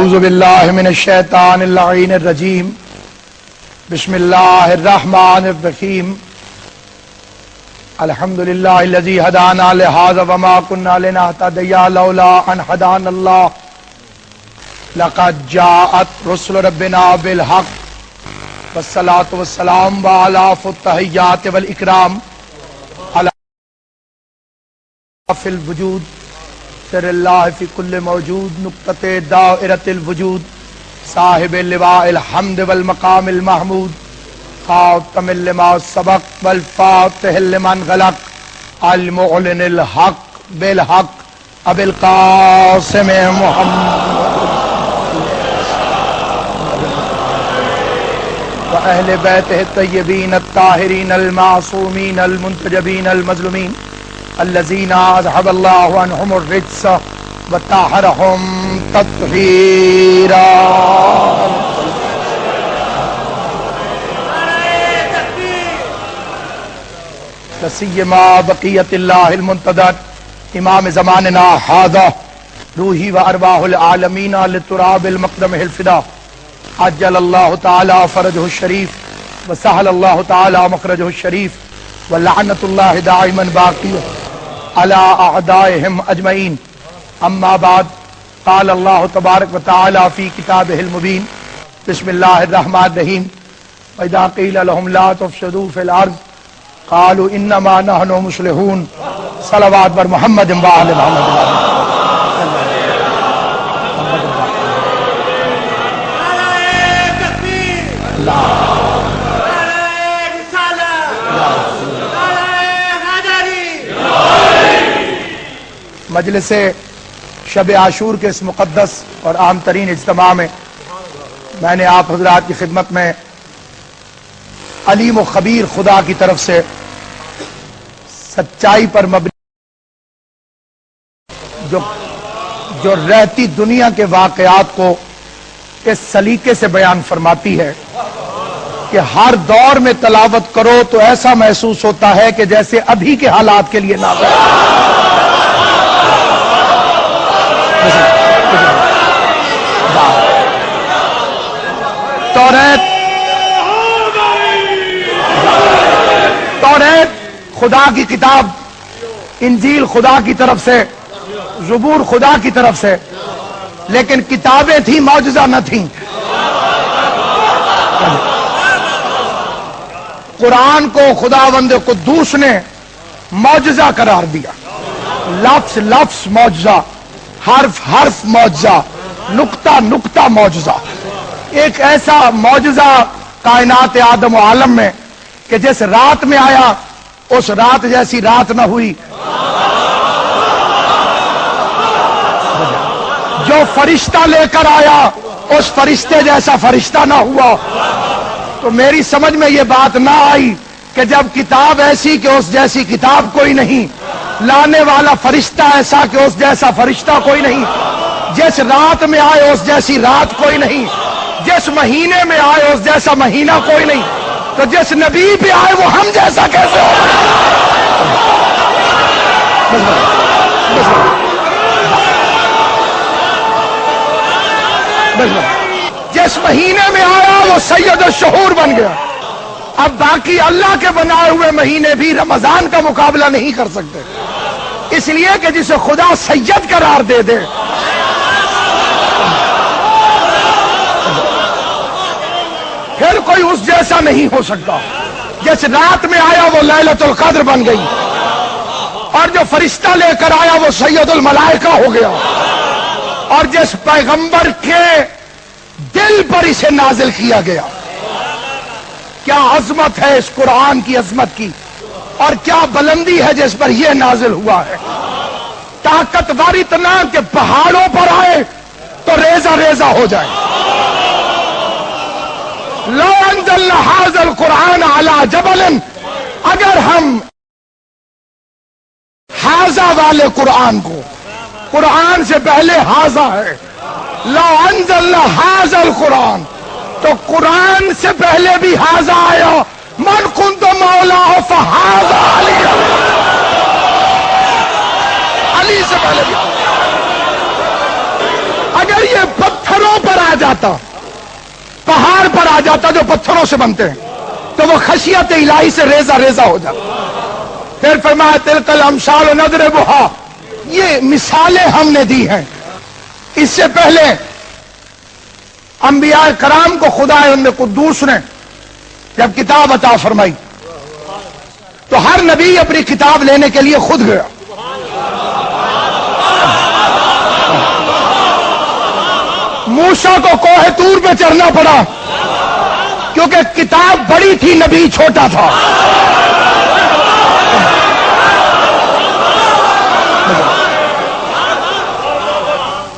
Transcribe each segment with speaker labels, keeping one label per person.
Speaker 1: اعوذ باللہ من الشیطان اللعین الرجیم بسم اللہ الرحمن الرحیم الحمدللہ الذی ہدانا لہذا وما كنا لنہتدی لولا ان ہدانا اللہ لقد جاءت رسل ربنا بالحق والصلاة والسلام وعلاف التحیات والاکرام فی الوجود سر اللہ فی کل موجود نقطۃ دائرۃ الوجود صاحب اللواء الحمد والمقام المحمود خاتم لما سبق والفاتح لمن غلق المعلن الحق بالحق ابی القاسم محمد وأهل بيته الطيبين الطاهرين المعصومين المنتجبين المظلومين الذين أذهب الله عنهم الرجس وطهرهم تطهيرا لسيما بقية الله المنتظر امام زماننا هذا روحي وارواح العالمين لتراب المقدم الفدا عجل اللہ تعالی فرجہ الشریف وسہل اللہ تعالی مخرجہ الشریف ولعنت اللہ دائما باقی علی اعدائهم اجمعین اما بعد قال اللہ تبارک وتعالی فی کتابہ المبین بسم اللہ الرحمن الرحیم وَإِذَا قِيلَ لَهُمْ لَا تُفْسِدُوا فِي الْأَرْضِ قَالُوا إِنَّمَا نَحْنُ مُصْلِحُونَ صلوات بر محمد وآل محمد مجلس شب عاشور کے اس مقدس اور عام ترین اجتماع میں میں نے آپ حضرات کی خدمت میں علیم و خبیر خدا کی طرف سے سچائی پر مبنی جو رہتی دنیا کے واقعات کو اس سلیقے سے بیان فرماتی ہے کہ ہر دور میں تلاوت کرو تو ایسا محسوس ہوتا ہے کہ جیسے ابھی کے حالات کے لیے نازل توریت خدا کی کتاب، انجیل خدا کی طرف سے، زبور خدا کی طرف سے، لیکن کتابیں تھیں معجزہ نہ تھیں۔ قرآن کو خداوند قدوس نے معجزہ قرار دیا، لفظ لفظ معجزہ، حرف حرف معجزہ، نقطہ نقطہ معجزہ۔ ایک ایسا معجزہ کائنات آدم و عالم میں کہ جس رات میں آیا اس رات جیسی رات نہ ہوئی، جو فرشتہ لے کر آیا اس فرشتے جیسا فرشتہ نہ ہوا۔ تو میری سمجھ میں یہ بات نہ آئی کہ جب کتاب ایسی کہ اس جیسی کتاب کوئی نہیں، لانے والا فرشتہ ایسا کہ اس جیسا فرشتہ کوئی نہیں، جس رات میں آئے اس جیسی رات کوئی نہیں، جس مہینے میں آئے اس جیسا مہینہ کوئی نہیں، تو جس نبی پہ آئے وہ ہم جیسا کیسے ہو؟ جس مہینے میں آیا وہ سید الشہور بن گیا۔ اب باقی اللہ کے بنائے ہوئے مہینے بھی رمضان کا مقابلہ نہیں کر سکتے، اس لیے کہ جسے خدا سید قرار دے دے، پھر کوئی اس جیسا نہیں ہو سکتا۔ جس رات میں آیا وہ لیلۃ القدر بن گئی، اور جو فرشتہ لے کر آیا وہ سید الملائکہ ہو گیا، اور جس پیغمبر کے دل پر اسے نازل کیا گیا۔ کیا عظمت ہے اس قرآن کی عظمت کی، اور کیا بلندی ہے جس پر یہ نازل ہوا ہے۔ طاقتور اتنا کہ پہاڑوں پر آئے تو ریزہ ریزہ ہو جائے۔ لو انزلنا ھذا القرآن علی جبل، اگر ہم ھذا والے قرآن کو، قرآن سے پہلے ھذا ہے، لو انزلنا ھذا القرآن، تو قرآن سے پہلے بھی ھذا آیا، من کنت مولا فھذا علی، علی سے پہلے بھی۔ اگر یہ پتھروں جاتا، پہاڑ پر آ جاتا جو پتھروں سے بنتے ہیں، تو وہ خشیت الہی سے ریزہ ریزہ ہو جاتا۔ پھر فرمایا تلک الامثال نضربھا، یہ مثالیں ہم نے دی ہیں۔ اس سے پہلے انبیاء کرام کو خدا قدوس نے جب کتاب عطا فرمائی تو ہر نبی اپنی کتاب لینے کے لیے خود گیا۔ موسیٰ کو کوہ طور پہ چڑھنا پڑا کیونکہ کتاب بڑی تھی، نبی چھوٹا تھا۔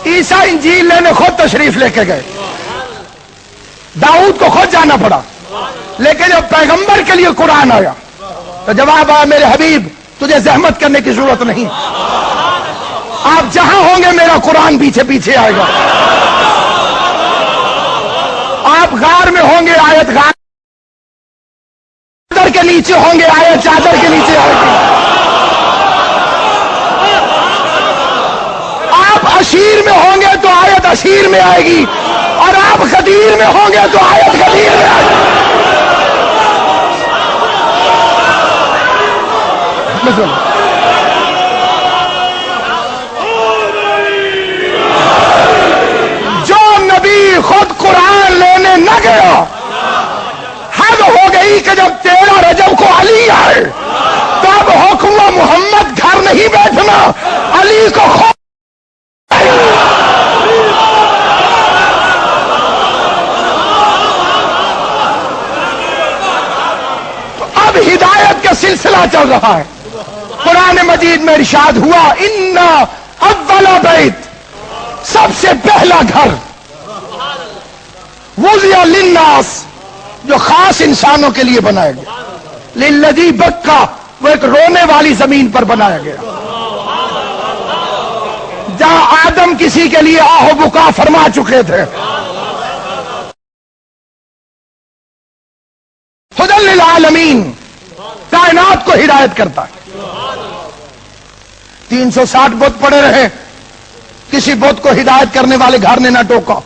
Speaker 1: عیسیٰ انجیل لینے خود تشریف لے کے گئے، داؤد کو خود جانا پڑا، لیکن جب پیغمبر کے لیے قرآن آیا تو جواب آیا میرے حبیب تجھے زحمت کرنے کی ضرورت نہیں، آپ جہاں ہوں گے میرا قرآن پیچھے پیچھے آئے گا، آپ غار میں ہوں گے آیت غار، چادر کے نیچے ہوں گے آیت چادر کے نیچے آئے گی، آپ اشیر میں ہوں گے تو آیت اشیر میں آئے گی، اور آپ غدیر میں ہوں گے تو آیت غدیر میں آئے گی۔ جو نبی خود قرآن لینے نہ گیا، حد ہو گئی کہ جب 13 رجب کو علی آئے تب حکم محمد گھر نہیں بیٹھنا، علی کو خود ہدایت کا سلسلہ چل رہا ہے۔ قرآن مجید میں ارشاد ہوا اِنَّ اَوَّلَ بَيْتٍ، سب سے پہلا گھر وُضِعَ لِلنَّاسِ، جو خاص انسانوں کے لیے بنایا گیا، لِلَّذِي بَكَّى، وہ ایک رونے والی زمین پر بنایا گیا، جہاں آدم کسی کے لیے آہ و بکا فرما چکے تھے۔ ہدی للعالمین، کائنات کو ہدایت کرتا ہے۔ 360 بت پڑے رہے، کسی بت کو ہدایت کرنے والے گھر نے نہ ٹوکا،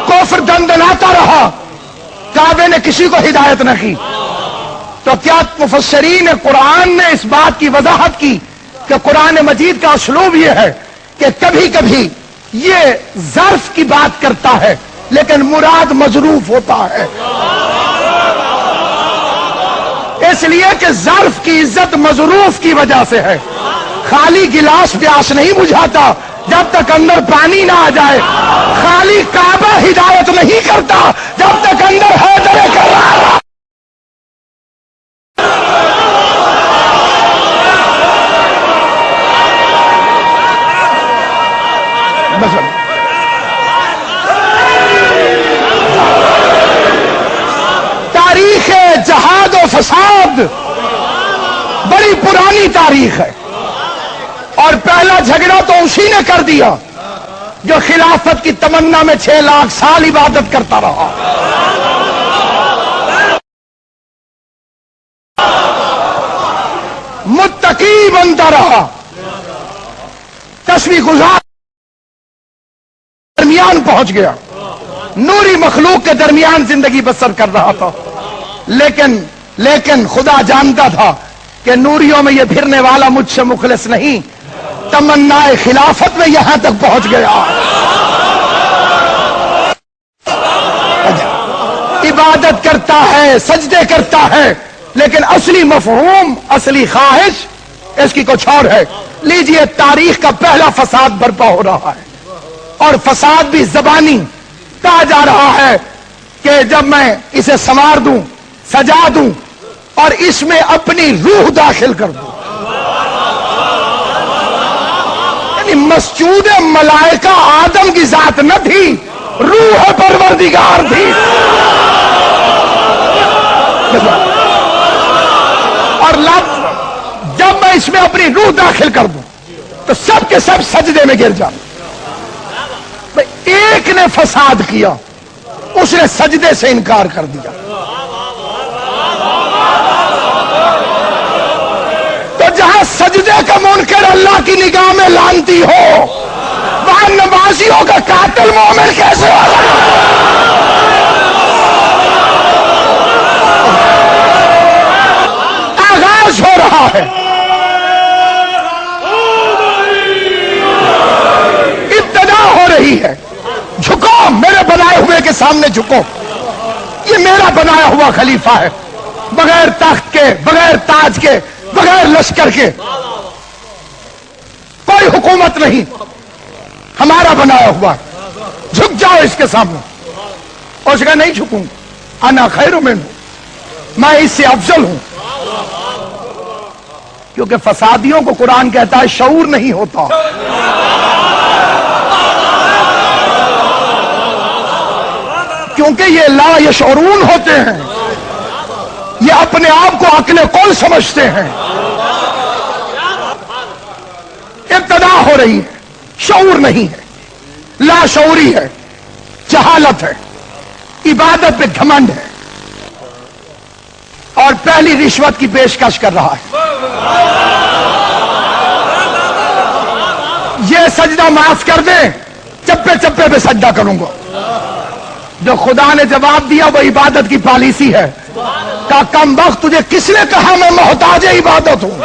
Speaker 1: کفر دندناتا رہا، کعبے نے کسی کو ہدایت نہ کی۔ تو کیا مفسرین قرآن نے اس بات کی وضاحت کی کہ قرآن مجید کا اسلوب یہ ہے کہ کبھی کبھی یہ ظرف کی بات کرتا ہے لیکن مراد مظروف ہوتا ہے، اس لیے کہ ظرف کی عزت مظروف کی وجہ سے ہے۔ خالی گلاس پیاس نہیں بجھاتا جب تک اندر پانی نہ آ جائے، خالی کعبہ ہدایت نہیں کرتا جب تک اندر حیدر کرار۔ تاریخ جہاد و فساد بڑی پرانی تاریخ ہے، اور پہلا جھگڑا تو اسی نے کر دیا جو خلافت کی تمنا میں 6 لاکھ سال عبادت کرتا رہا۔ متقی بنتا رہا، تسبیح گزار درمیان پہنچ گیا، نوری مخلوق کے درمیان زندگی بسر کر رہا تھا، لیکن خدا جانتا تھا کہ نوریوں میں یہ پھرنے والا مجھ سے مخلص نہیں، تمنا خلافت میں یہاں تک پہنچ گیا۔ عبادت کرتا ہے، سجدے کرتا ہے، لیکن اصلی مفہوم، اصلی خواہش اس کی کچھ اور ہے۔ لیجئے تاریخ کا پہلا فساد برپا ہو رہا ہے، اور فساد بھی زبانی، کہا جا رہا ہے کہ جب میں اسے سنوار دوں، سجا دوں اور اس میں اپنی روح داخل کر دوں، یعنی مسجود ملائکہ آدم کی ذات نہ تھی، روح پروردگار تھی، اور جب میں اس میں اپنی روح داخل کر دوں تو سب کے سب سجدے میں گر جائیں۔ ایک نے فساد کیا، اس نے سجدے سے انکار کر دیا، تو جہاں سجدے کا منکر اللہ کی نگاہ میں لانتی ہو، نمازیوں کا قاتل مومن کیسے ہوگا؟ آغاز ہو رہا ہے، ابتدا ہو رہی ہے۔ جھکو، میرے بنائے ہوئے کے سامنے جھکو۔ یہ میرا بنایا ہوا خلیفہ ہے، بغیر تخت کے، بغیر تاج کے، بغیر لشکر کے، کوئی حکومت نہیں، ہمارا بنایا ہوا ہے۔ جھک جاؤ اس کے سامنے۔ اس کا نہیں جھکوں، انا خیر منہ، میں اس سے افضل ہوں۔ کیونکہ فسادیوں کو قرآن کہتا ہے شعور نہیں ہوتا۔ کیونکہ یہ لا یشعرون ہوتے ہیں، یہ اپنے آپ کو عقل کل سمجھتے ہیں۔ ابتدا ہو رہی ہے، شعور نہیں ہے، لا شعوری ہے، جہالت ہے، عبادت پہ گھمنڈ ہے، اور پہلی رشوت کی پیشکش کر رہا ہے۔ یہ سجدہ معاف کر دیں، چپے چپے پہ سجدہ کروں گا۔ جو خدا نے جواب دیا وہ عبادت کی پالیسی ہے۔ کہ کم وقت تجھے کس نے کہا میں محتاج عبادت ہوں؟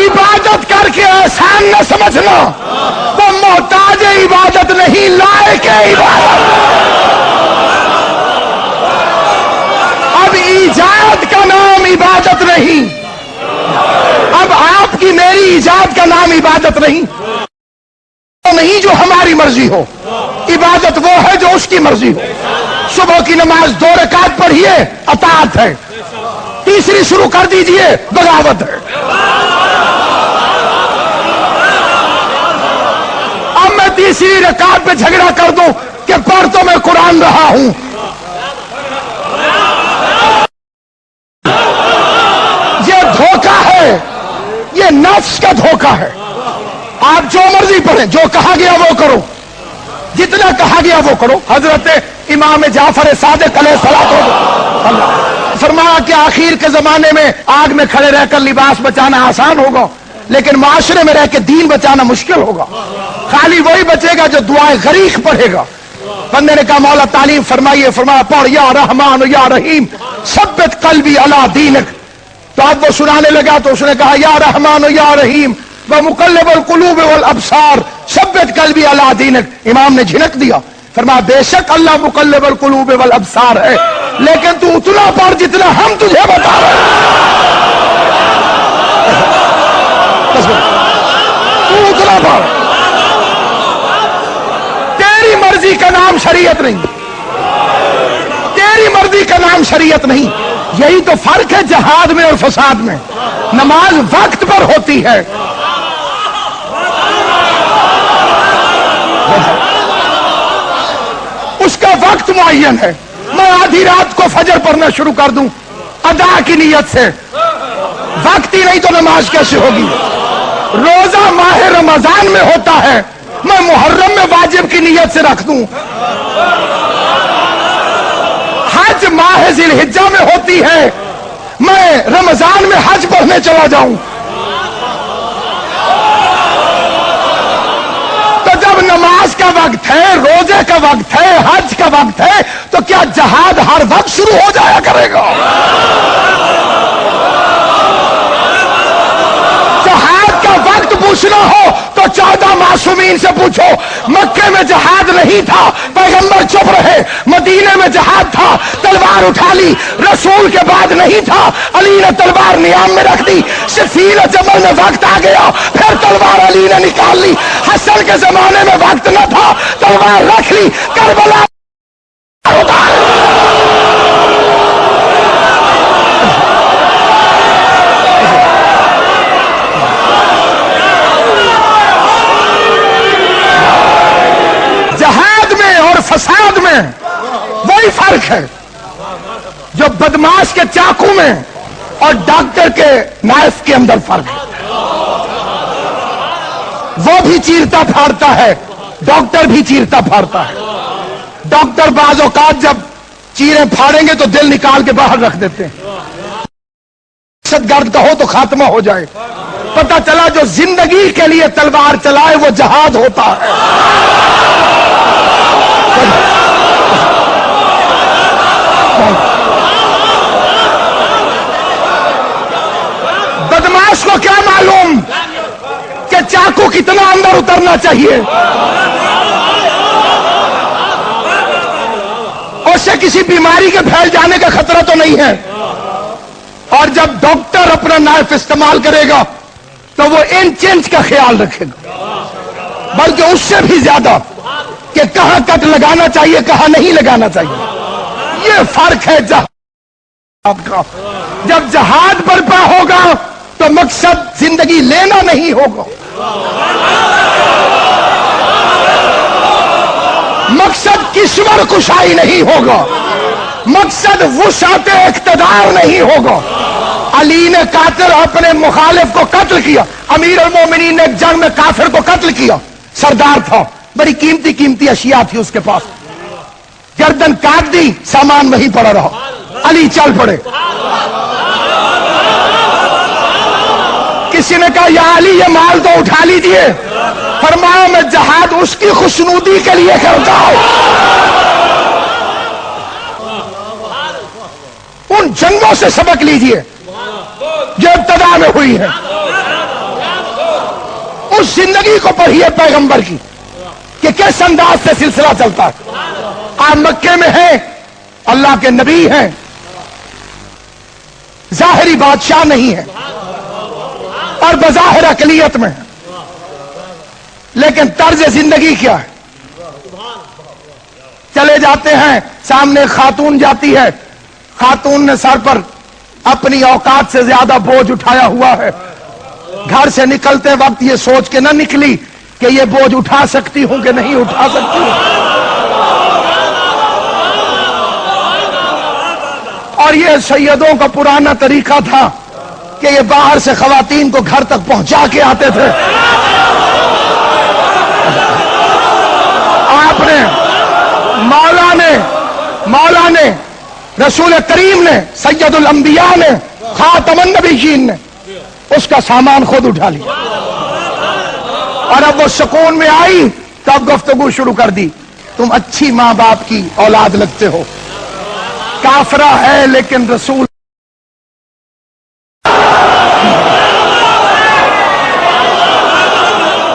Speaker 1: عبادت کر کے احسان نہ سمجھنا، وہ محتاج عبادت نہیں، لائق عبادت۔ اب ایجاد کا نام عبادت نہیں، اب آپ کی میری ایجاد کا نام عبادت نہیں، جو ہماری مرضی ہو۔ عبادت وہ ہے جو اس کی مرضی ہو۔ صبح کی نماز 2 رکعت پڑھیے، اطاعت ہے۔ تیسری شروع کر دیجئے، بغاوت ہے۔ اب میں تیسری رکعت پہ جھگڑا کر دوں کہ پڑھ تو میں قرآن رہا ہوں۔ یہ دھوکہ ہے، یہ نفس کا دھوکہ ہے۔ آپ جو مرضی پڑھیں، جو کہا گیا وہ کرو، جتنا کہا گیا وہ کرو۔ حضرت امام جعفر صادق علیہ السلام فرمایا کہ آخر کے زمانے میں آگ میں کھڑے رہ کر لباس بچانا آسان ہوگا، لیکن معاشرے میں رہ کے دین بچانا مشکل ہوگا۔ خالی وہی بچے گا جو دعائیں غریق پڑھے گا۔ بندے نے کہا مولا تعلیم فرمائیے، فرمایا پڑھ یا رحمان یا رحیم ثبت قلبی علی دینک۔ تو اب وہ سنانے لگا تو اس نے کہا یا رحمان یا رحیم ومقلب القلوب والابصار ثبت قلبی علی دینک۔ امام نے جھنک دیا، فرمایا بے شک اللہ مقلب القلوب والابصار ہے، لیکن تو اتنا پڑھ جتنا ہم تجھے بتا رہے ہیں۔ تو اتنا پڑھ، تیری مرضی کا نام شریعت نہیں، تیری مرضی کا نام شریعت نہیں۔ یہی تو فرق ہے جہاد میں اور فساد میں۔ نماز وقت پر ہوتی ہے، اس کا وقت معین ہے۔ میں آدھی رات کو فجر پڑھنا شروع کر دوں ادا کی نیت سے، وقت ہی نہیں تو نماز کیسے ہوگی؟ روزہ ماہ رمضان میں ہوتا ہے، میں محرم میں واجب کی نیت سے رکھ دوں۔ حج ماہ ذی الحجہ میں ہوتی ہے، میں رمضان میں حج پڑھنے چلا جاؤں۔ تو جب نماز کا وقت ہے، روزے کا وقت ہے، حج کا وقت ہے، تو کیا جہاد ہر وقت شروع ہو جایا کرے گا؟ جہاد کا وقت پوچھنا ہو تو 14 معصومین سے پوچھو۔ مکے میں جہاد نہیں تھا، پیغمبر چپ رہے۔ مدینے میں جہاد تھا، تلوار اٹھا لی۔ رسول کے بعد نہیں تھا، علی نے تلوار نیام میں رکھ دی۔ صفین جمل میں وقت آ گیا، پھر تلوار علی نے نکال لی۔ حسن کے زمانے میں وقت نہ تھا، تلوار رکھ لی۔ کربلا فساد میں وہی فرق ہے جو بدماش کے چاقو میں اور ڈاکٹر کے نائف کے اندر فرق ہے۔ وہ بھی چیرتا پھاڑتا ہے، ڈاکٹر بھی چیرتا پھاڑتا ہے۔ ڈاکٹر بعض اوقات جب چیریں پھاڑیں گے تو دل نکال کے باہر رکھ دیتے ہیں۔ دہشت گرد کا ہو تو خاتمہ ہو جائے. پتہ چلا جو زندگی کے لیے تلوار چلائے وہ جہاد ہوتا ہے. بدماش کو کیا معلوم کہ چاقو کتنا اندر اترنا چاہیے. اس سے کسی بیماری کے پھیل جانے کا خطرہ تو نہیں ہے. اور جب ڈاکٹر اپنا نائف استعمال کرے گا تو وہ انچ انچ کا خیال رکھے گا، بلکہ اس سے بھی زیادہ کہ کہاں کٹ لگانا چاہیے کہاں نہیں لگانا چاہیے. یہ فرق ہے جہاد کا. جب جہاد برپا ہوگا تو مقصد زندگی لینا نہیں ہوگا، مقصد کشور کشائی نہیں ہوگا، مقصد وسعت اقتدار نہیں ہوگا. علی نے قاتل اپنے مخالف کو قتل کیا. امیر المومنین نے ایک جنگ میں کافر کو قتل کیا. سردار تھا، بڑی قیمتی قیمتی اشیاء تھی اس کے پاس. گردن کاٹ دی، سامان وہیں پڑا رہا. علی چل پڑے. کسی نے کہا یا علی یہ مال تو اٹھا لیجئے. فرمایا میں جہاد اس کی خوشنودی کے لیے کرتا ہوں. ان جنگوں سے سبق لیجئے جو ابتدا میں ہوئی ہے. اس زندگی کو پڑھیے پیغمبر کی کہ کس انداز سے سلسلہ چلتا ہے. آپ مکے میں ہیں، اللہ کے نبی ہیں، ظاہری بادشاہ نہیں ہے اور بظاہر اقلیت میں ہے، لیکن طرز زندگی کیا ہے؟ چلے جاتے ہیں، سامنے خاتون جاتی ہے، خاتون نے سر پر اپنی اوقات سے زیادہ بوجھ اٹھایا ہوا ہے. گھر سے نکلتے وقت یہ سوچ کے نہ نکلی کہ یہ بوجھ اٹھا سکتی ہوں کہ نہیں اٹھا سکتی ہوں. اور یہ سیدوں کا پرانا طریقہ تھا کہ یہ باہر سے خواتین کو گھر تک پہنچا کے آتے تھے. آپ نے مولا نے رسول کریم نے سید الانبیاء نے خاتم النبیین نے اس کا سامان خود اٹھا لیا. اور اب وہ سکون میں آئی تب گفتگو شروع کر دی. تم اچھی ماں باپ کی اولاد لگتے ہو، کافرہ ہے لیکن رسول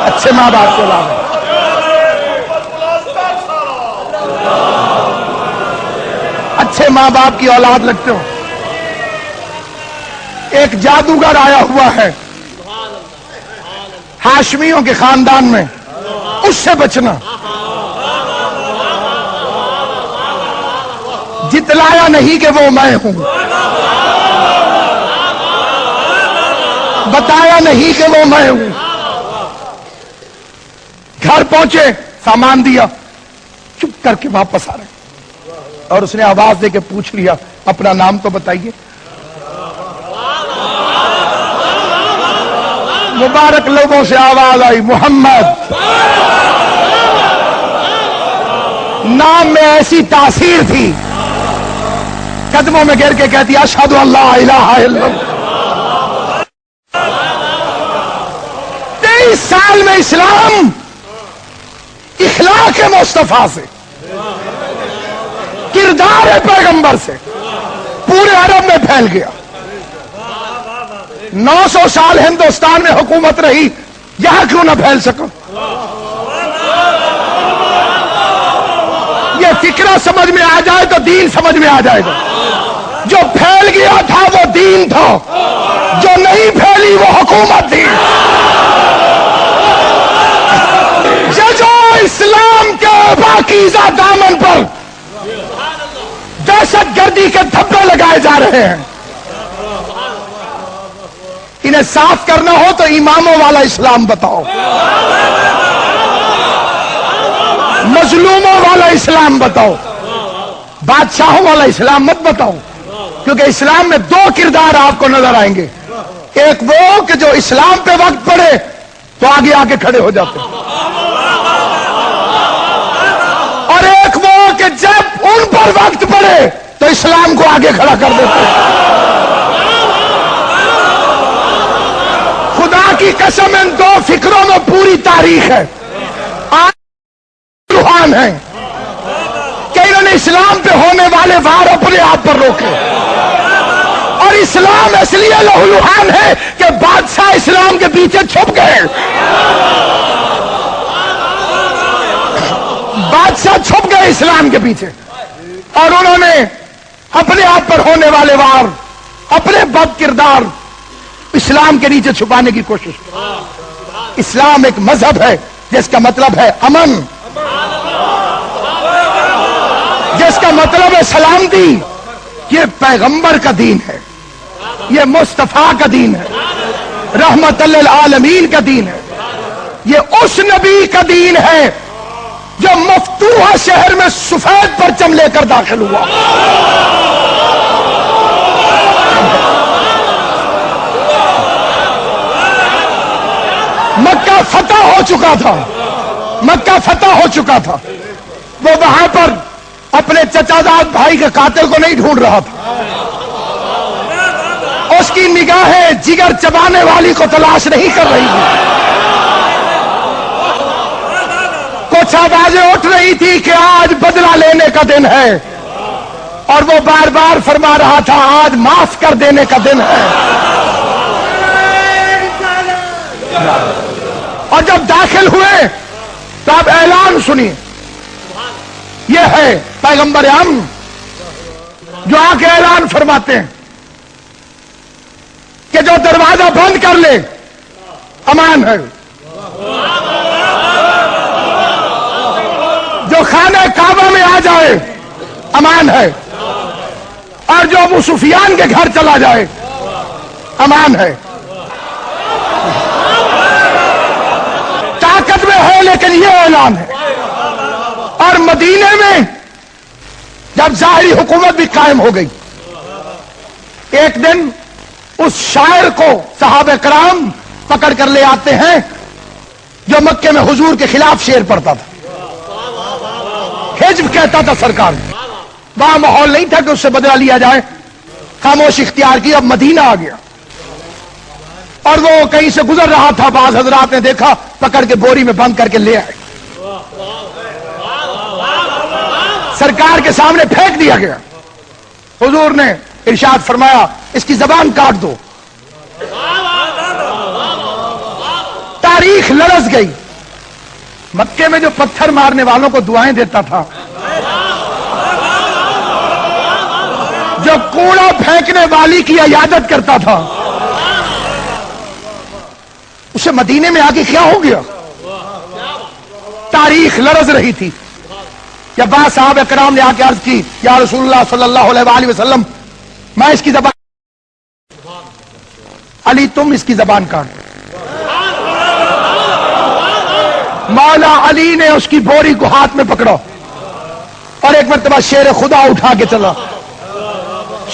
Speaker 1: اچھے ماں باپ کی اولاد ہے. اچھے ماں باپ کی اولاد لگتے ہو. ایک جادوگر آیا ہوا ہے ہاشمیوں کے خاندان میں، اس سے بچنا. جتلایا نہیں کہ وہ میں ہوں، بتایا نہیں کہ وہ میں ہوں. گھر پہنچے، سامان دیا، چپ کر کے واپس آ رہے. اور اس نے آواز دے کے پوچھ لیا اپنا نام تو بتائیے. مبارک لوگوں سے آواز آئی محمد. نام میں ایسی تاثیر تھی، قدموں میں گر کے کہتی اشہد ان لا الہ الا اللہ. 23 سال میں اسلام اخلاق مصطفیٰ سے، کردار پیغمبر سے پورے عرب میں پھیل گیا. 900 سال ہندوستان میں حکومت رہی، یہاں کیوں نہ پھیل سکا؟ یہ فکرہ سمجھ میں آ جائے تو دین سمجھ میں آ جائے گا. جو پھیل گیا تھا وہ دین تھا، جو نہیں پھیلی وہ حکومت تھی. جو اسلام کے پاکیزہ دامن پر دہشت گردی کے دھبے لگائے جا رہے ہیں، انہیں صاف کرنا ہو تو اماموں والا اسلام بتاؤ، مظلوموں والا اسلام بتاؤ، بادشاہوں والا اسلام مت بتاؤ. کیونکہ اسلام میں 2 کردار آپ کو نظر آئیں گے. ایک وہ کہ جو اسلام پہ وقت پڑے تو آگے آگے کھڑے ہو جاتے ہیں، اور ایک وہ کہ جب ان پر وقت پڑے تو اسلام کو آگے کھڑا کر دیتے ہیں. کی قسم ان دو فکروں میں پوری تاریخ ہے. روحان ہے کہ انہوں نے اسلام پہ ہونے والے وار اپنے آپ پر روکے, اور اسلام اس لیے لہولوحان ہے کہ بادشاہ اسلام کے پیچھے چھپ گئے. بادشاہ چھپ گئے اسلام کے پیچھے, اور انہوں نے اپنے آپ پر ہونے والے وار, اپنے بد کردار اسلام کے نیچے چھپانے کی کوشش کی. اسلام ایک مذہب ہے جس کا مطلب ہے امن, جس کا مطلب ہے سلامتی. یہ پیغمبر کا دین ہے, یہ مصطفیٰ کا دین ہے, رحمت للعالمین کا دین ہے. یہ اس نبی کا دین ہے جو مفتوحہ شہر میں سفید پرچم لے کر داخل ہوا. مکہ فتح ہو چکا تھا, مکہ فتح ہو چکا تھا. وہ وہاں پر اپنے چچا زاد بھائی کے قاتل کو نہیں ڈھونڈ رہا تھا, اس کی نگاہیں جگر چبانے والی کو تلاش نہیں کر رہی تھی. کچھ آوازیں اٹھ رہی تھی کہ آج بدلہ لینے کا دن ہے, اور وہ بار بار فرما رہا تھا آج معاف کر دینے کا دن ہے. اور جب داخل ہوئے تو اب اعلان سنیے. یہ ہے پیغمبر امن جو آ کے اعلان فرماتے ہیں کہ جو دروازہ بند کر لے امان ہے, جو خانہ کعبہ میں آ جائے امان ہے, اور جو ابو سفیان کے گھر چلا جائے امان ہے. طاقت میں ہے لیکن یہ اعلان ہے. اور مدینے میں جب ظاہری حکومت بھی قائم ہو گئی, ایک دن اس شاعر کو صحابہ کرام پکڑ کر لے آتے ہیں جو مکے میں حضور کے خلاف شعر پڑھتا تھا. حجب کہتا تھا سرکار نے. وہاں ماحول نہیں تھا کہ اس سے بدلہ لیا جائے, خاموش اختیار کی. اب مدینہ آ گیا اور وہ کہیں سے گزر رہا تھا, بعض حضرات نے دیکھا, پکڑ کے بوری میں بند کر کے لے آئے, سرکار کے سامنے پھینک دیا گیا. حضور نے ارشاد فرمایا اس کی زبان کاٹ دو. تاریخ لرز گئی. مکے میں جو پتھر مارنے والوں کو دعائیں دیتا تھا, جو کوڑا پھینکنے والی کی عیادت کرتا تھا, اسے مدینے میں آگے کیا ہو گیا؟ تاریخ لرز رہی تھی. یا بعض صحابہ کرام نے آ کے عرض کی یا رسول اللہ صلی اللہ علیہ وآلہ وسلم میں اس کی زبان, علی تم اس کی زبان کاٹ. مولا علی نے اس کی بوری کو ہاتھ میں پکڑا اور ایک مرتبہ شیر خدا اٹھا کے چلا.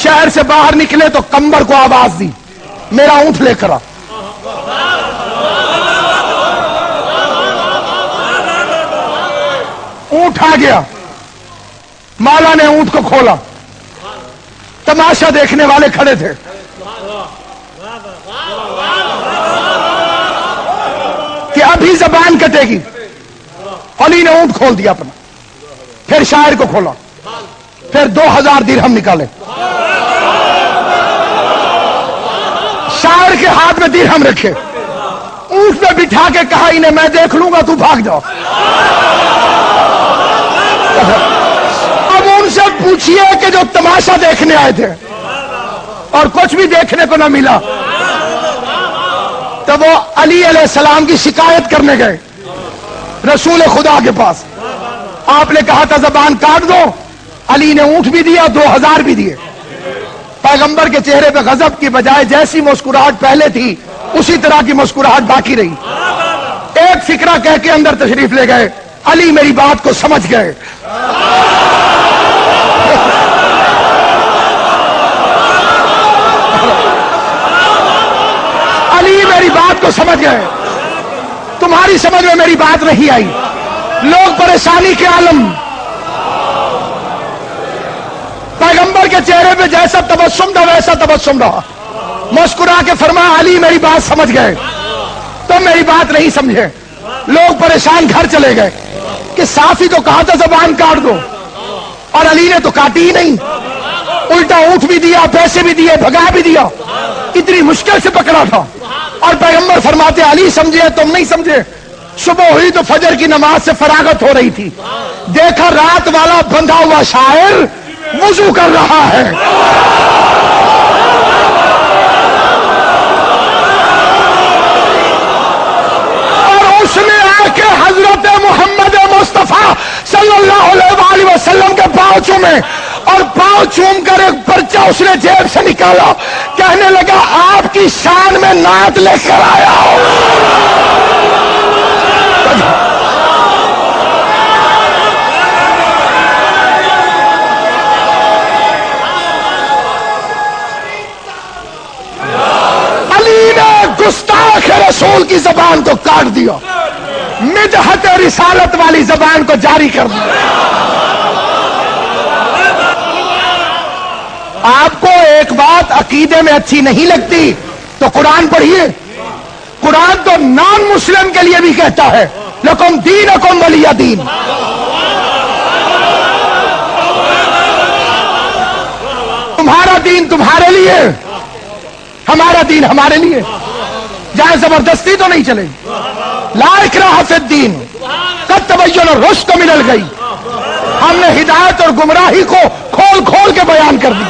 Speaker 1: شہر سے باہر نکلے تو کمبر کو آواز دی میرا اونٹ لے کر آ. اونٹ آ گیا, مولا نے اونٹ کو کھولا. تماشا دیکھنے والے کھڑے تھے. کہ ابھی زبان کٹے گی. علی نے اونٹ کھول دیا اپنا, پھر شاعر کو کھولا, پھر 2000 درہم نکالے, شاعر کے ہاتھ میں درہم رکھے, اونٹ میں بٹھا کے کہا انہیں میں دیکھ لوں گا, تو بھاگ جاؤ. اب ان سے پوچھئے کہ جو تماشا دیکھنے آئے تھے اور کچھ بھی دیکھنے کو نہ ملا, تو وہ علی علیہ السلام کی شکایت کرنے گئے رسول خدا کے پاس. آپ نے کہا تھا زبان کاٹ دو, علی نے اونٹ بھی دیا, 2000 بھی دیے. پیغمبر کے چہرے پہ غضب کی بجائے جیسی مسکراہٹ پہلے تھی اسی طرح کی مسکراہٹ باقی رہی. ایک فکرہ کہہ کے اندر تشریف لے گئے, علی میری بات کو سمجھ گئے. علی میری بات کو سمجھ گئے, تمہاری سمجھ میں میری بات نہیں آئی. لوگ پریشانی کے عالم. پیغمبر کے چہرے پہ جیسا تبسم تھا ویسا تبسم رہا. مسکرا کے فرمایا علی میری بات سمجھ گئے. تم میری بات نہیں سمجھے، لوگ پریشان گھر چلے گئے کہ صافی تو کہا تھا زبان کاٹ دو، اور علی نے تو کاٹی ہی نہیں، الٹا اونٹ بھی دیا، پیسے بھی دیے، بھگا بھی دیا، اتنی مشکل سے پکڑا تھا۔ اور پیغمبر فرماتے علی سمجھے تم نہیں سمجھے۔ صبح ہوئی تو فجر کی نماز سے فراغت ہو رہی تھی، دیکھا رات والا بندھا ہوا شاعر وضو کر رہا ہے۔ اور اس نے آ کے حضرت محمد مصطفیٰ صلی اللہ علیہ وآلہ وسلم کے پاؤں چومے، اور پاؤں چوم کر ایک پرچہ اس نے جیب سے نکالا، کہنے لگا آپ کی شان میں نعت لے کر آیا ہوں۔ علی نے گستاخ رسول کی زبان کو کاٹ دیا، مدحت رسالت والی زبان کو جاری کر دیا۔ آپ کو ایک بات عقیدے میں اچھی نہیں لگتی تو قرآن پڑھیے، قرآن تو نان مسلم کے لیے بھی کہتا ہے لکم دینکم ولی دین۔ تمہارا دین تمہارے لیے، ہمارا دین ہمارے لیے، جہاں زبردستی تو نہیں چلے گی۔ لا اکراہ فی الدین قد تبین الرشد من الغی، ہم نے ہدایت اور گمراہی کو کھول کھول کے بیان کر دی۔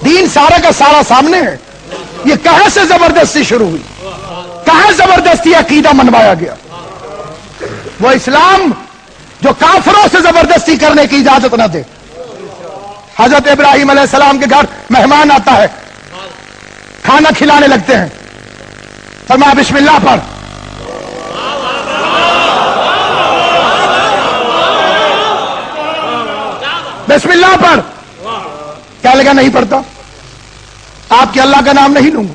Speaker 1: دین سارا کا سارا سامنے ہے، یہ کہاں سے زبردستی شروع ہوئی، کہاں زبردستی عقیدہ منوایا گیا؟ وہ اسلام جو کافروں سے زبردستی کرنے کی اجازت نہ دے۔ حضرت ابراہیم علیہ السلام کے گھر مہمان آتا ہے، کھانا کھلانے لگتے ہیں، فرمایا بسم اللہ پڑھ، بسم اللہ پڑھ، کیا لگا نہیں پڑھتا، آپ کے اللہ کا نام نہیں لوں گا۔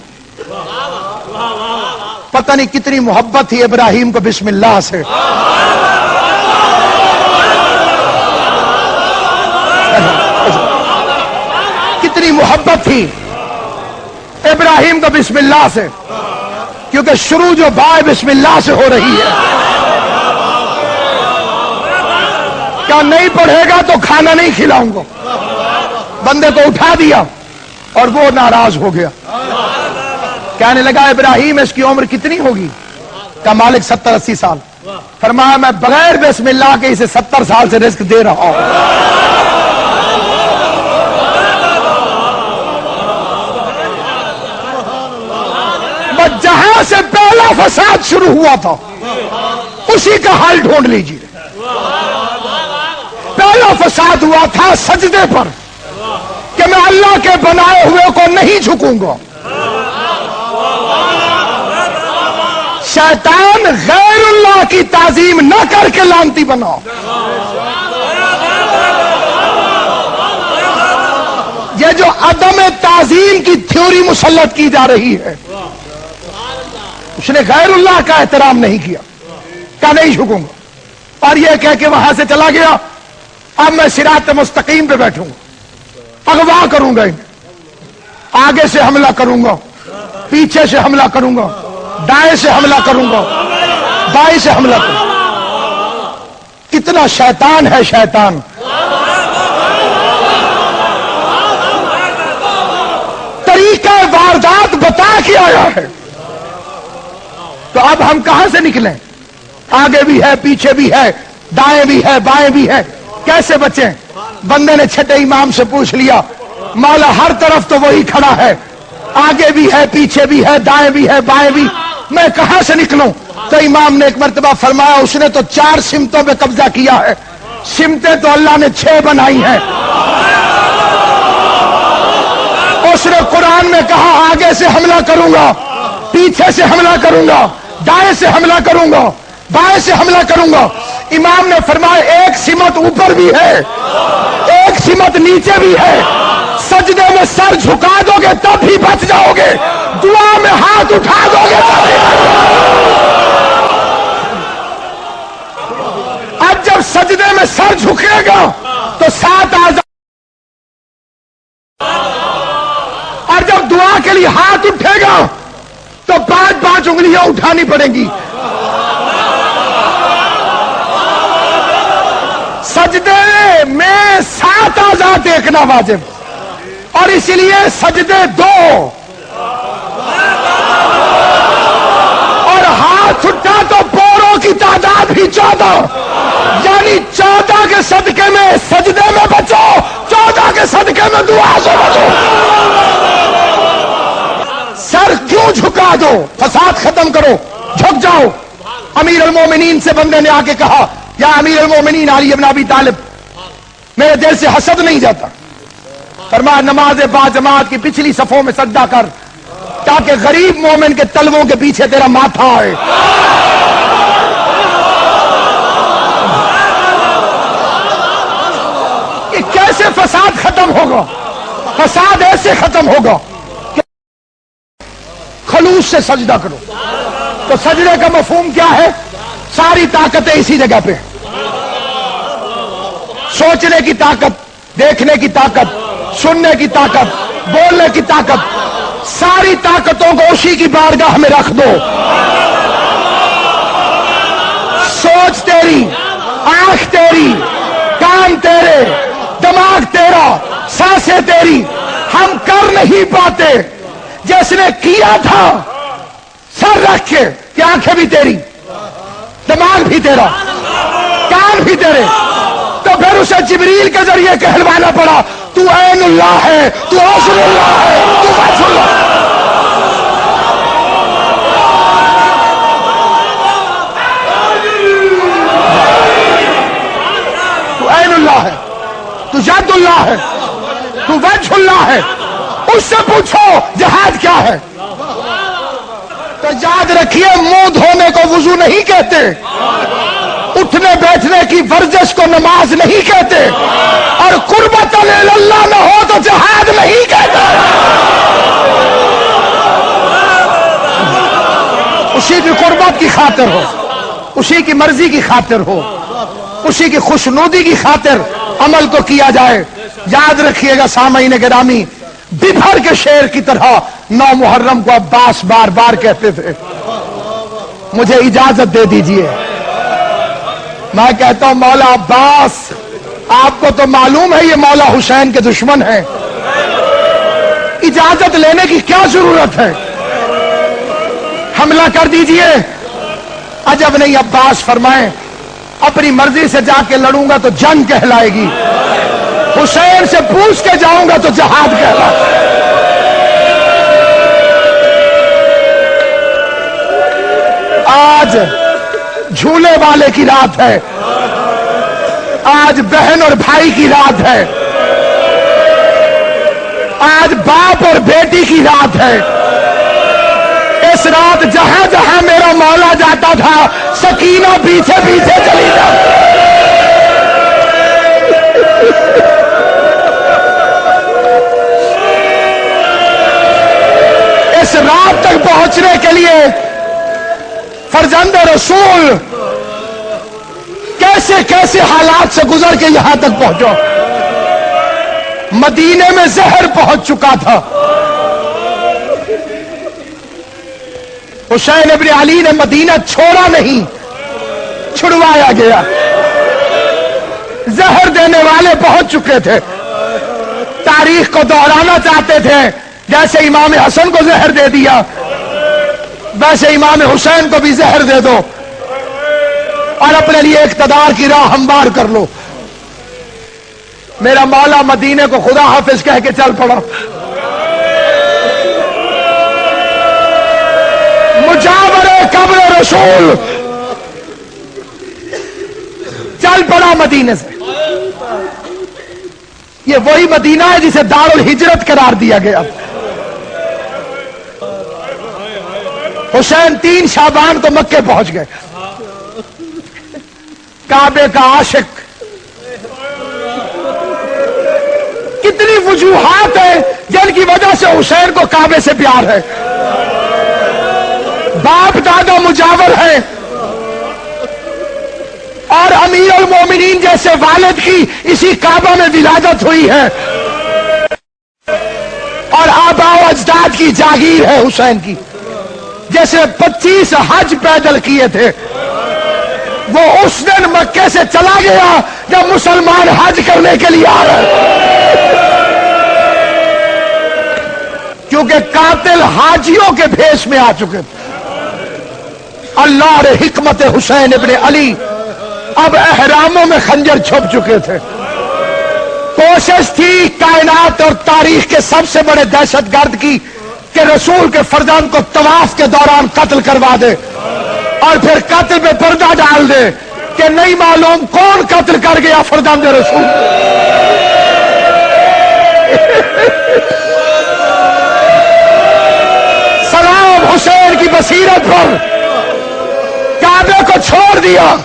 Speaker 1: پتہ نہیں کتنی محبت تھی ابراہیم کو بسم اللہ سے۔ کتنی محبت تھی ابراہیم کو بسم اللہ سے، کیونکہ شروع جو بائے بسم اللہ سے ہو رہی ہے۔ کیا نہیں پڑھے گا تو کھانا نہیں کھلاؤں گا۔ بندے کو اٹھا دیا اور وہ ناراض ہو گیا، کہنے لگا ابراہیم اس کی عمر کتنی ہوگی؟ کہا مالک 70-80 سال۔ فرمایا میں بغیر بسم اللہ کے اسے 70 سال سے رزق دے رہا ہوں۔ بس جہاں سے پہلا فساد شروع ہوا تھا اسی کا حل ڈھونڈ لیجیے۔ پہلا فساد ہوا تھا سجدے پر، کہ میں اللہ کے بنائے ہوئے کو نہیں جھکوں گا۔ شیطان غیر اللہ کی تعظیم نہ کر کے لعنتی بنا۔ یہ جو عدم تعظیم کی تھیوری مسلط کی جا رہی ہے، اس نے غیر اللہ کا احترام نہیں کیا، کہا نہیں جھکوں گا، اور یہ کہہ کے وہاں سے چلا گیا۔ اب میں صراط مستقیم پہ بیٹھوں گا، اغوا کروں گا، آگے سے حملہ کروں گا، پیچھے سے حملہ کروں گا، دائیں سے حملہ کروں گا، بائیں سے حملہ کروں گا۔ کتنا شیطان ہے شیطان! طریقہ واردات بتا کے آیا ہے۔ تو اب ہم کہاں سے نکلیں؟ آگے بھی ہے، پیچھے بھی ہے، دائیں بھی ہے، بائیں بھی ہے، کیسے بچیں؟ بندے نے چھٹے امام سے پوچھ لیا، مولا ہر طرف تو وہی کھڑا ہے، آگے بھی ہے، پیچھے بھی ہے، دائیں بھی ہے، بائیں بھی، میں کہاں سے نکلوں؟ تو امام نے ایک مرتبہ فرمایا اس نے تو 4 سمتوں پہ قبضہ کیا ہے، سمتیں تو اللہ نے 6 بنائی ہیں۔ اس نے قرآن میں کہا آگے سے حملہ کروں گا، پیچھے سے حملہ کروں گا، دائیں سے حملہ کروں گا، بائیں سے حملہ کروں گا۔ امام نے فرمایا ایک سمت اوپر بھی ہے، ایک سمت نیچے بھی ہے، سجدے میں سر جھکا دو گے تب بھی بچ جاؤ گے، دعا میں ہاتھ اٹھا دو گے تب بھی بچ جاؤ گے۔ اب جب سجدے میں سر جھکے گا تو 7 اعضاء، اور جب جب دعا کے لیے ہاتھ اٹھے گا تو 5 انگلیاں اٹھانی پڑیں گی. سجدے میں 7 اعضاء دیکھنا واجب, اور اس لیے سجدے 2, اور ہاتھ اٹھا تو پوروں کی تعداد بھی 14, یعنی 14 کے صدقے میں سجدے میں بچو, 14 کے صدقے میں دعا سے بچو. سر کیوں جھکا دو؟ فساد ختم کرو, جھک جاؤ. امیر المومنین سے بندے نے آ کے کہا, یا امیر المومنین علی بن ابی طالب, میرے دل سے حسد نہیں جاتا. فرمایا نماز با جماعت کی پچھلی صفوں میں سجدہ کر, تاکہ غریب مومن کے تلووں کے پیچھے تیرا ماتھا آئے. کہ کیسے فساد ختم ہوگا؟ فساد ایسے ختم ہوگا کہ خلوص سے سجدہ کرو. تو سجدے کا مفہوم کیا ہے؟ ساری طاقتیں اسی جگہ پہ, سوچنے کی طاقت, دیکھنے کی طاقت, سننے کی طاقت, بولنے کی طاقت, ساری طاقتوں کو اسی کی بارگاہ میں رکھ دو. سوچ تیری, آنکھ تیری, کان تیرے, دماغ تیرا, سانسیں تیری, ہم کر نہیں پاتے. جس نے کیا تھا سر رکھ کے کہ آنکھیں بھی تیری, دماغ بھی تیرا, کان بھی تیرے, تو پھر اسے جبریل کے ذریعے کہلوانا پڑا تو عین اللہ ہے, تو رسول اللہ ہے, تو وجہ اللہ ہے. تو عین اللہ ہے, تو ید اللہ ہے, تو وجہ اللہ ہے. اس سے پوچھو جہاد کیا ہے. تو یاد رکھیے, منہ دھونے کو وضو نہیں کہتے, اٹھنے بیٹھنے کی ورزش کو نماز نہیں کہتے, اور قربت اللہ نہ ہو تو جہاد نہیں کہتے. اسی کی قربت کی خاطر ہو, اسی کی مرضی کی خاطر ہو, اسی کی خوشنودی کی خاطر عمل کو کیا جائے. یاد رکھیے گا سامعین گرامی, بپھر کے شیر کی طرح 9 محرم کو عباس بار بار کہتے تھے مجھے اجازت دے دیجئے. میں کہتا ہوں مولا عباس, آپ کو تو معلوم ہے یہ مولا حسین کے دشمن ہیں, اجازت لینے کی کیا ضرورت ہے, حملہ کر دیجئے. عجب نہیں, عباس فرمائیں اپنی مرضی سے جا کے لڑوں گا تو جنگ کہلائے گی, حسین سے پوچھ کے جاؤں گا تو جہاد کہلائے گا. آج جھولے والے کی رات ہے, آج بہن اور بھائی کی رات ہے, آج باپ اور بیٹی کی رات ہے. اس رات جہاں جہاں میرا مولا جاتا تھا سکینہ پیچھے پیچھے چلی جاتی. اس رات تک پہنچنے کے لیے فرزند رسول کیسے کیسے حالات سے گزر کے یہاں تک پہنچو. مدینے میں زہر پہنچ چکا تھا. حسین ابن علی نے مدینہ چھوڑا نہیں, چھڑوایا گیا. زہر دینے والے پہنچ چکے تھے, تاریخ کو دہرانا چاہتے تھے. جیسے امام حسن کو زہر دے دیا ویسے امام حسین کو بھی زہر دے دو اور اپنے لیے اقتدار کی راہ ہموار کر لو. میرا مولا مدینے کو خدا حافظ کہہ کے چل پڑا. مجاور قبر رسول چل پڑا مدینے سے. یہ وہی مدینہ ہے جسے دار الہجرت قرار دیا گیا. حسین 3 شعبان کو مکے پہنچ گئے. کعبے کا عاشق, کتنی وجوہات ہیں جن کی وجہ سے حسین کو کعبے سے پیار ہے. باپ دادا مجاور ہے اور امیر المومنین جیسے والد کی اسی کعبہ میں ولادت ہوئی ہے, اور آبا و اجداد کی جاگیر ہے حسین کی، جیسے 25 حج پیدل کیے تھے، وہ اس دن مکے سے چلا گیا جب مسلمان حج کرنے کے لیے آ رہے، کیونکہ قاتل حاجیوں کے بھیس میں آ چکے تھے۔ اللہ نے حکمت حسین ابن علی، اب احراموں میں خنجر چھپ چکے تھے۔ کوشش تھی کائنات اور تاریخ کے سب سے بڑے دہشت گرد کی کہ رسول کے فرزند کو طواف کے دوران قتل کروا دے اور پھر قتل پہ پردہ ڈال دے کہ نہیں معلوم کون قتل کر گیا فرزند رسول۔ سلام حسین کی بصیرت پر، کعبے کو چھوڑ دیا،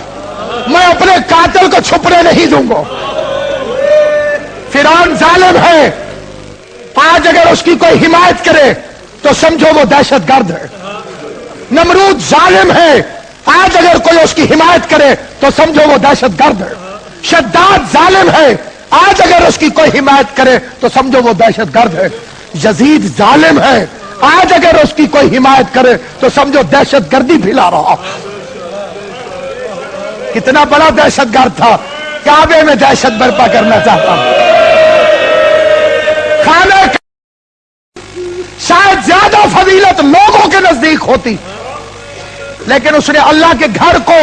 Speaker 1: میں اپنے قاتل کو چھپنے نہیں دوں گا۔ فرعون ظالم ہے، آج اگر اس کی کوئی حمایت کرے تو سمجھو وہ دہشت گرد ہے۔ نمرود ظالم ہے، آج اگر کوئی اس کی حمایت کرے تو سمجھو وہ دہشت گرد ہے۔ شداد ظالم ہے، آج اگر اس کی کوئی حمایت کرے تو سمجھو وہ دہشت گرد ہے۔ یزید ظالم ہے، آج اگر اس کی کوئی حمایت کرے تو سمجھو دہشت گردی پھیلا رہا۔ کتنا بڑا دہشت گرد تھا، کعبے میں دہشت برپا کرنا چاہتا ہوں۔ خانہ شاید زیادہ فضیلت لوگوں کے نزدیک ہوتی، لیکن اس نے اللہ کے گھر کو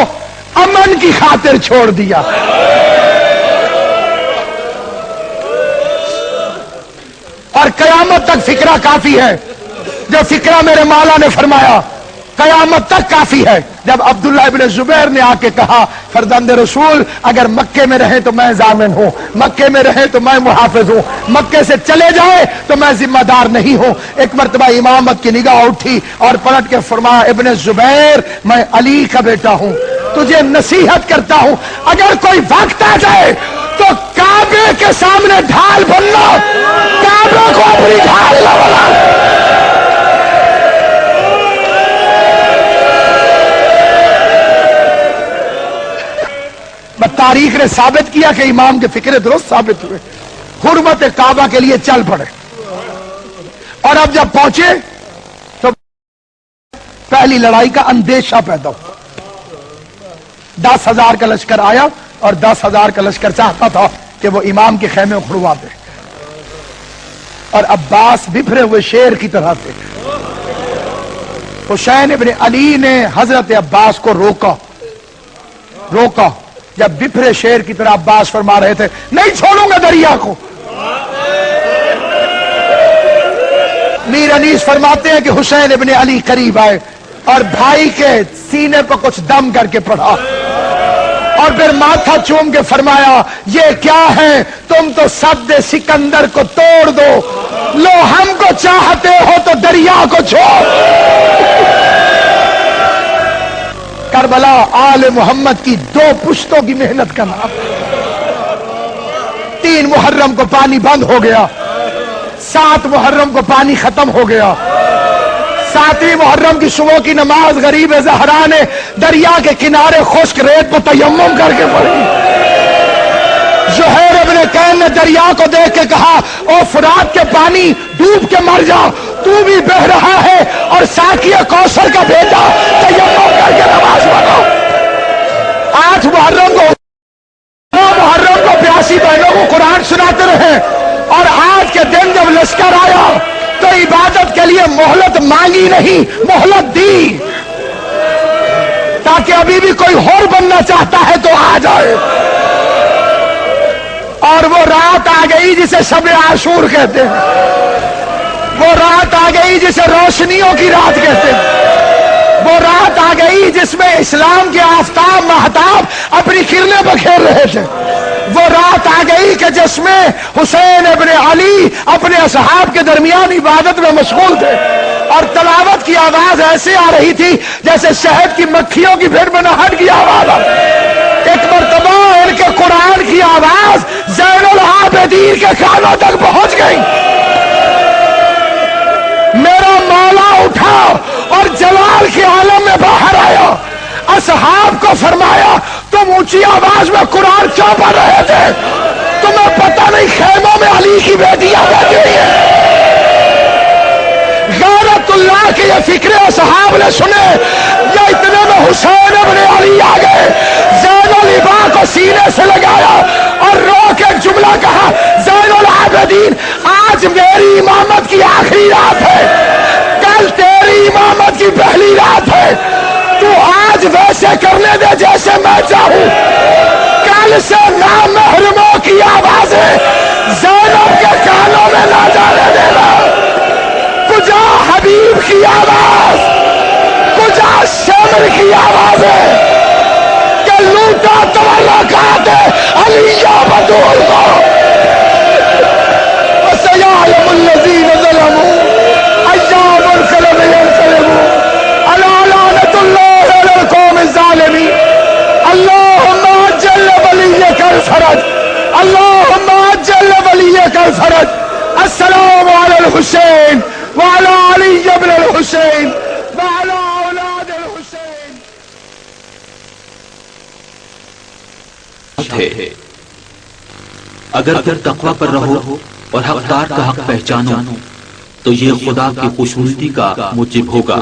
Speaker 1: امن کی خاطر چھوڑ دیا۔ اور قیامت تک فکرہ کافی ہے، جو فکرہ میرے مولا نے فرمایا قیامت تک کافی ہے۔ جب عبداللہ ابن زبیر نے آ کے کہا فرزند رسول اگر مکے میں رہے تو میں ضامن ہوں، مکے میں رہے تو میں محافظ ہوں، مکے سے چلے جائے تو میں ذمہ دار نہیں ہوں۔ ایک مرتبہ امامت کی نگاہ اٹھی اور پلٹ کے فرمایا ابن زبیر میں علی کا بیٹا ہوں، تجھے نصیحت کرتا ہوں اگر کوئی وقت آ جائے تو کعبے کے سامنے ڈھال بننا، کعبے کو اپنی ڈھال نہ بنا۔ تاریخ نے ثابت کیا کہ امام کے فکرے درست ثابت ہوئے، حرمت کعبہ کے لیے چل پڑے، اور اب جب پہنچے تو پہلی لڑائی کا اندیشہ پیدا ہوا۔ 10,000 کا لشکر آیا اور 10,000 کا لشکر چاہتا تھا کہ وہ امام کے خیمے کو کھڑوا دے، اور عباس بپھرے ہوئے شیر کی طرح تھے۔ حسین ابن علی نے حضرت عباس کو روکا۔ جب بپھرے شیر کی طرح عباس فرما رہے تھے نہیں چھوڑوں گا دریا کو، میر انیس فرماتے ہیں کہ حسین ابن علی قریب آئے اور بھائی کے سینے پر کچھ دم کر کے پڑھا، اور پھر ماتھا چوم کے فرمایا یہ کیا ہے، تم تو سد سکندر کو توڑ دو، لو ہم کو چاہتے ہو تو دریا کو چھوڑ۔ کربلا آل محمد کی 2 پشتوں کی محنت کا نام۔ 3 محرم کو پانی بند ہو گیا، 7 محرم کو پانی ختم ہو گیا، 7ویں محرم کی صبح کی نماز غریب زہرا نے دریا کے کنارے خشک ریت پر تیمم کر کے پڑھی۔ زہیر ابن کین نے دریا کو دیکھ کے کہا او فرات کے پانی ڈوب کے مر جا، تو بھی بہ رہا ہے اور ساقی کوثر کا بیٹا تیمم کر کے نماز پڑھو۔ 8 محرم کو 9 محرم کو پیاسی بہنوں کو قرآن سناتے رہے، اور آج کے دن جب لشکر آیا تو عبادت کے لیے مہلت مانگی نہیں، مہلت دی، تاکہ ابھی بھی کوئی اور بننا چاہتا ہے تو آ جائے۔ اور وہ رات آ گئی جسے شب عاشور کہتے ہیں، وہ رات آ گئی جسے روشنیوں کی رات کہتے ہیں، وہ رات آ گئی جس میں اسلام کے آفتاب مہتاب اپنی کرنیں بکھیر رہے تھے، وہ رات آ گئی کہ جس میں حسین ابن علی اپنے اصحاب کے درمیان عبادت میں مشغول تھے، اور تلاوت کی آواز ایسے آ رہی تھی جیسے شہد کی مکھیوں کی بھیڑ بناہٹ کی آواز۔ ایک مرتبہ ان کے قرآن کی آواز زین العابدین کے کانوں تک پہنچ گئی۔ میرا مولا اٹھا اور جلال کے عالم میں باہر آیا، اصحاب کو فرمایا تم اونچی آواز میں قرآن کیوں پڑھ رہے تھے؟ تمہیں پتہ نہیں خیموں میں علی کی بیٹیاں بیٹھی ہوئی ہیں؟ کہ یہ فکر اصحاب نے سنے، یا اتنے میں حسین ابن علی آ گئے، زین العبا کو سینے سے لگایا اور رو کے ایک جملہ کہا، زین العابدین آج میری امامت کی آخری رات ہے، کل تیری امامت کی پہلی رات ہے، تو آج ویسے کرنے دے جیسے میں چاہوں، کل سے نامحرموں کی آوازیں زینب کے کانوں میں نہ جانے دینا، کجا حبیب کی آواز، کجا شمر کی آواز ہے کہ لوٹا تملکات علی بدول کو، وسيعلم الذين ظلموا أيام القلب ينقلبون، ألا لعنة الله على القوم الظالمين، اللهم عجل وليك الفرج، اللهم عجل وليك الفرج، السلام على الحسين وعلى علي بن الحسين وعلى اولاد الحسين۔
Speaker 2: اگر تم تقوی پر رہو اور حقدار کا حق پہچانو تو یہ خدا کی خوشنودی کا موجب ہوگا۔